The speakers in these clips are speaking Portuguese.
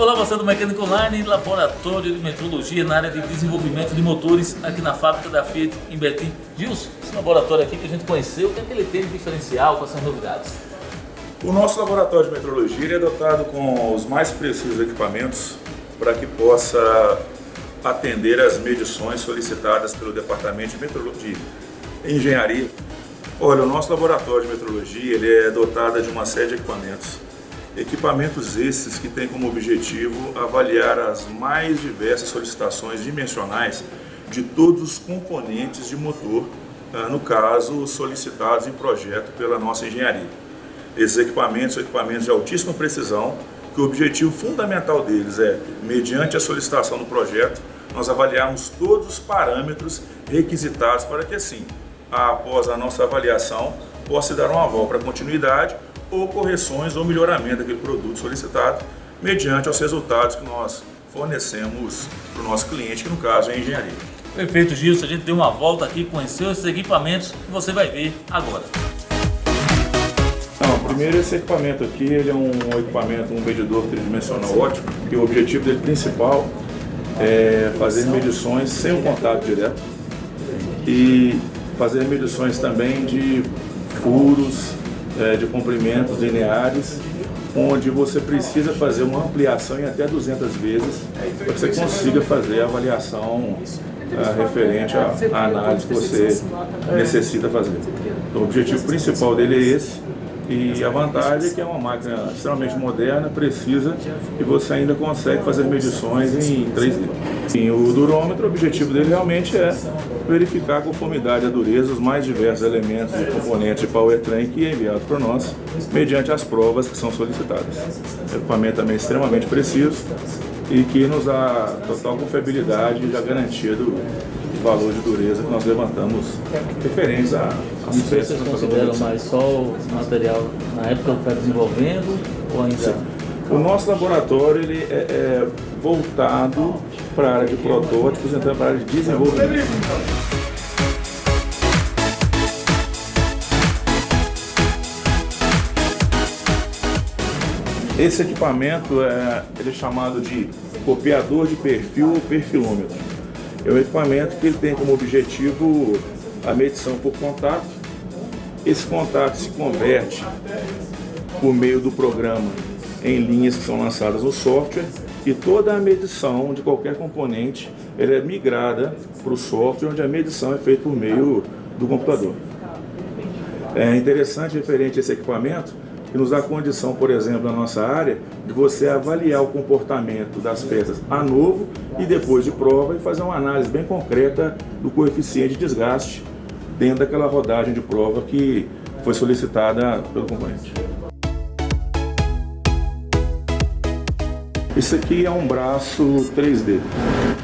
Olá, você do Mecânica Online, laboratório de metrologia na área de desenvolvimento de motores aqui na fábrica da Fiat em Betim. Gilson, esse laboratório aqui que a gente conheceu, o que é que ele tem de diferencial, quais são as novidades? O nosso laboratório de metrologia ele é dotado com os mais precisos equipamentos para que possa atender às medições solicitadas pelo Departamento de Engenharia. Olha, o nosso laboratório de metrologia ele é dotado de uma série de equipamentos. Equipamentos esses que têm como objetivo avaliar as mais diversas solicitações dimensionais de todos os componentes de motor, no caso, solicitados em projeto pela nossa engenharia. Esses equipamentos são equipamentos de altíssima precisão, que o objetivo fundamental deles é, mediante a solicitação do projeto, nós avaliarmos todos os parâmetros requisitados para que assim, após a nossa avaliação, possa dar uma aval para continuidade ou correções ou melhoramento daquele produto solicitado, mediante os resultados que nós fornecemos para o nosso cliente, que no caso é a engenharia. Perfeito, Gilson. A gente deu uma volta aqui, conheceu esses equipamentos que você vai ver agora. Primeiro, esse equipamento aqui ele é um equipamento, um medidor tridimensional óptico, que o objetivo dele principal é fazer medições sem um contato direto e fazer medições também de furos, de comprimentos lineares, onde você precisa fazer uma ampliação em até 200 vezes para que você consiga fazer a avaliação referente à análise que você necessita fazer. Então, o objetivo principal dele é esse. E a vantagem é que é uma máquina extremamente moderna, precisa, e você ainda consegue fazer medições em 3D. E o durômetro, o objetivo dele realmente é verificar a conformidade e a dureza dos mais diversos elementos e componentes de powertrain que é enviado por nós, mediante as provas que são solicitadas. O equipamento também é extremamente preciso e que nos dá total confiabilidade e já garantia do valor de dureza que nós levantamos referentes às peças. Vocês consideram mais só o material na época que está desenvolvendo ou ainda? Sim. O nosso laboratório ele é voltado para a área de protótipos, então para a área de desenvolvimento. Esse equipamento ele é chamado de copiador de perfil ou perfilômetro. É um equipamento que ele tem como objetivo a medição por contato. Esse contato se converte por meio do programa em linhas que são lançadas no software e toda a medição de qualquer componente ela é migrada para o software, onde a medição é feita por meio do computador. É interessante referente a esse equipamento que nos dá condição, por exemplo, na nossa área, de você avaliar o comportamento das peças a novo e depois de prova e fazer uma análise bem concreta do coeficiente de desgaste dentro daquela rodagem de prova que foi solicitada pelo componente. Isso aqui é um braço 3D.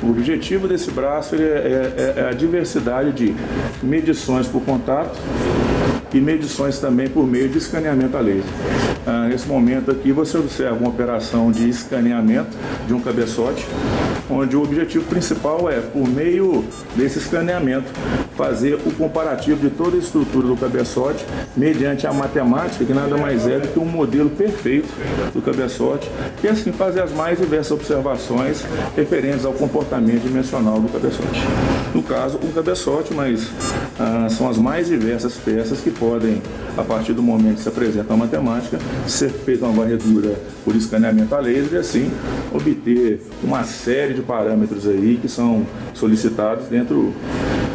O objetivo desse braço é a diversidade de medições por contato e medições também por meio de escaneamento a laser. Nesse momento aqui você observa uma operação de escaneamento de um cabeçote, onde o objetivo principal é, por meio desse escaneamento, fazer o comparativo de toda a estrutura do cabeçote mediante a matemática, que nada mais é do que um modelo perfeito do cabeçote, e assim fazer as mais diversas observações referentes ao comportamento dimensional do cabeçote. No caso, um cabeçote, mas são as mais diversas peças que podem, a partir do momento que se apresenta a matemática, ser feita uma varredura por escaneamento a laser e assim obter uma série de parâmetros aí que são solicitados dentro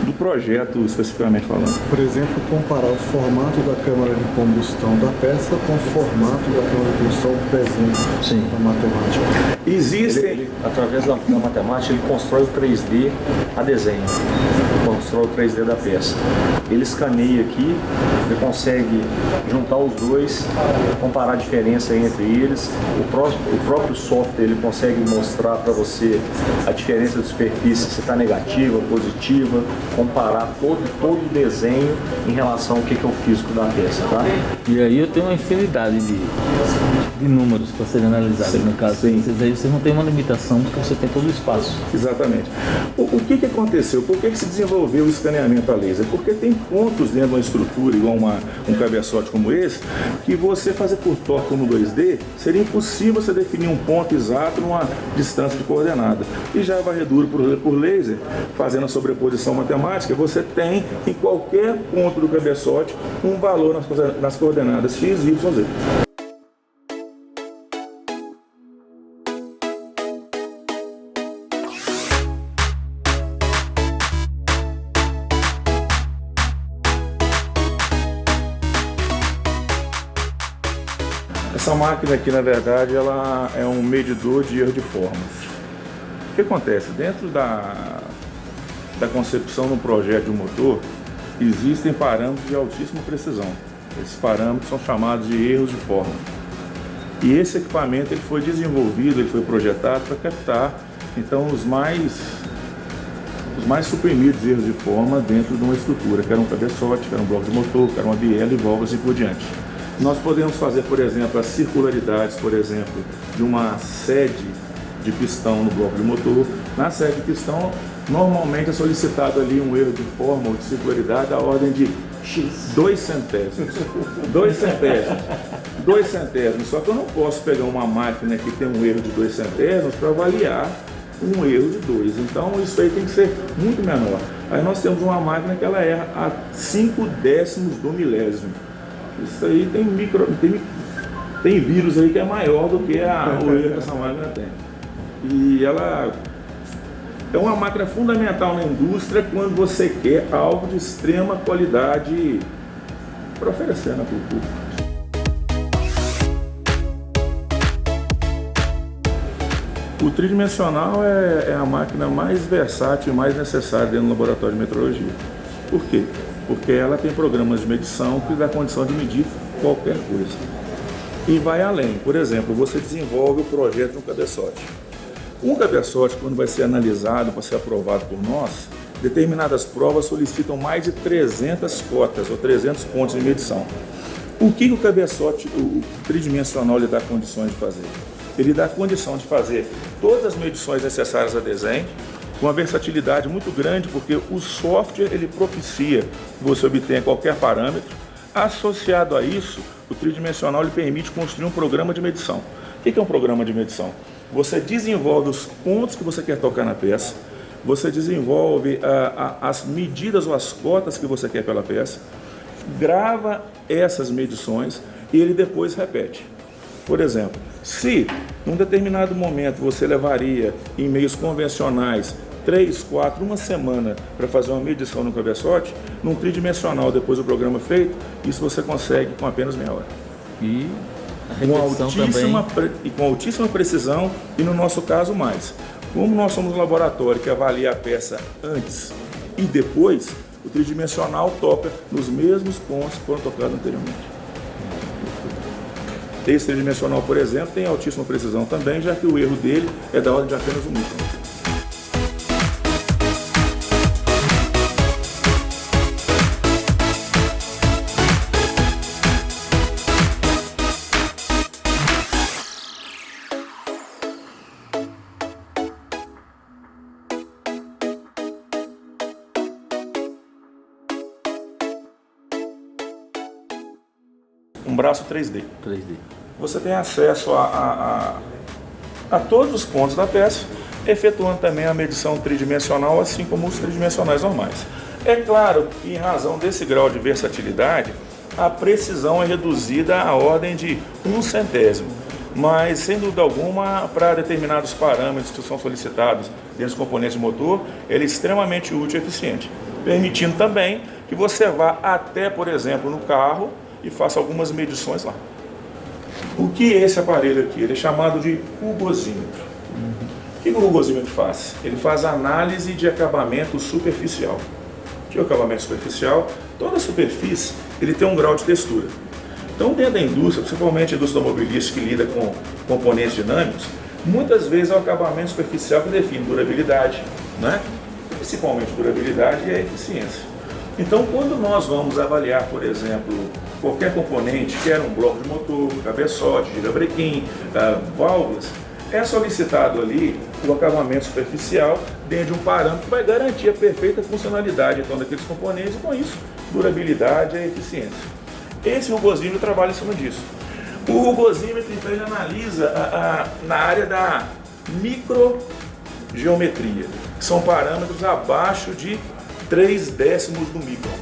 do projeto especificamente falando. Por exemplo, comparar o formato da câmara de combustão da peça com o formato da câmara de combustão presente na matemática. Existem, através da matemática, ele constrói o 3D a desenho, constrói o 3D da peça. Ele escaneia aqui, ele consegue juntar os dois, comparar a diferença entre eles. O próprio software ele consegue mostrar para você a diferença de superfície, se está negativa, positiva, comparar todo o desenho em relação ao que é o físico da peça, tá? E aí eu tenho uma infinidade de números para serem analisados, no caso. Aí você não tem uma limitação porque você tem todo o espaço. Exatamente. O que aconteceu? Por que se desenvolveu resolver o escaneamento a laser, porque tem pontos dentro de uma estrutura, igual um cabeçote como esse, que você fazer por toque no 2D, seria impossível você definir um ponto exato numa distância de coordenada. E já a varredura por laser, fazendo a sobreposição matemática, você tem em qualquer ponto do cabeçote um valor nas coordenadas x, y, z. Essa máquina aqui, na verdade, ela é um medidor de erro de formas. O que acontece? Dentro da concepção do projeto de um motor, existem parâmetros de altíssima precisão. Esses parâmetros são chamados de erros de forma. E esse equipamento ele foi desenvolvido, ele foi projetado para captar, então, os mais suprimidos erros de forma dentro de uma estrutura, que era um cabeçote, que era um bloco de motor, que era uma biela e válvulas e por diante. Nós podemos fazer, por exemplo, as circularidades, por exemplo, de uma sede de pistão no bloco de motor. Na sede de pistão, normalmente é solicitado ali um erro de forma ou de circularidade da ordem de 2 centésimos. 2 centésimos. 2 centésimos. Só que eu não posso pegar uma máquina que tem um erro de 2 centésimos para avaliar um erro de 2. Então isso aí tem que ser muito menor. Aí nós temos uma máquina que ela erra a 5 décimos do milésimo. Isso aí tem vírus aí que é maior do que o erro que essa máquina tem. E ela é uma máquina fundamental na indústria quando você quer algo de extrema qualidade para oferecer na cultura. O tridimensional é a máquina mais versátil e mais necessária dentro do laboratório de metrologia. Por quê? Porque ela tem programas de medição que dá condição de medir qualquer coisa. E vai além. Por exemplo, você desenvolve o projeto de um cabeçote. Um cabeçote, quando vai ser analisado para ser aprovado por nós, determinadas provas solicitam mais de 300 cotas ou 300 pontos de medição. O que o cabeçote, o tridimensional, lhe dá condições de fazer? Ele dá condição de fazer todas as medições necessárias a desenho, com uma versatilidade muito grande, porque o software ele propicia que você obtenha qualquer parâmetro. Associado a isso, o tridimensional lhe permite construir um programa de medição. O que é um programa de medição? Você desenvolve os pontos que você quer tocar na peça, você desenvolve as medidas ou as cotas que você quer pela peça, grava essas medições e ele depois repete. Por exemplo, se num determinado momento você levaria em meios convencionais 3, 4, uma semana para fazer uma medição no cabeçote, num tridimensional depois do programa feito, isso você consegue com apenas meia hora. E a repetição com altíssima precisão e no nosso caso mais. Como nós somos um laboratório que avalia a peça antes e depois, o tridimensional toca nos mesmos pontos que foram tocados anteriormente. Esse tridimensional, por exemplo, tem altíssima precisão também, já que o erro dele é da ordem de apenas 1 micrômetro. Um braço 3D. Você tem acesso a todos os pontos da peça, efetuando também a medição tridimensional, assim como os tridimensionais normais. É claro que, em razão desse grau de versatilidade, a precisão é reduzida à ordem de 1 centésimo, mas, sem dúvida alguma, para determinados parâmetros que são solicitados dentro dos componentes de motor, ele é extremamente útil e eficiente, permitindo também que você vá até, por exemplo, no carro e faça algumas medições lá. O que é esse aparelho aqui? Ele é chamado de rugosímetro. O que o rugosímetro faz? Ele faz análise de acabamento superficial. O que é o acabamento superficial? Toda superfície ele tem um grau de textura. Então, dentro da indústria, principalmente a indústria automobilística que lida com componentes dinâmicos, muitas vezes é o acabamento superficial que define durabilidade, né? Principalmente durabilidade e a eficiência. Então, quando nós vamos avaliar, por exemplo, qualquer componente, quer um bloco de motor, cabeçote, girabrequim, válvulas, é solicitado ali o acabamento superficial dentro de um parâmetro que vai garantir a perfeita funcionalidade então, daqueles componentes e, com isso, durabilidade e eficiência. Esse rugosímetro trabalha em cima disso. O rugosímetro então, ele analisa na área da microgeometria, que são parâmetros abaixo de 0,3 do micron.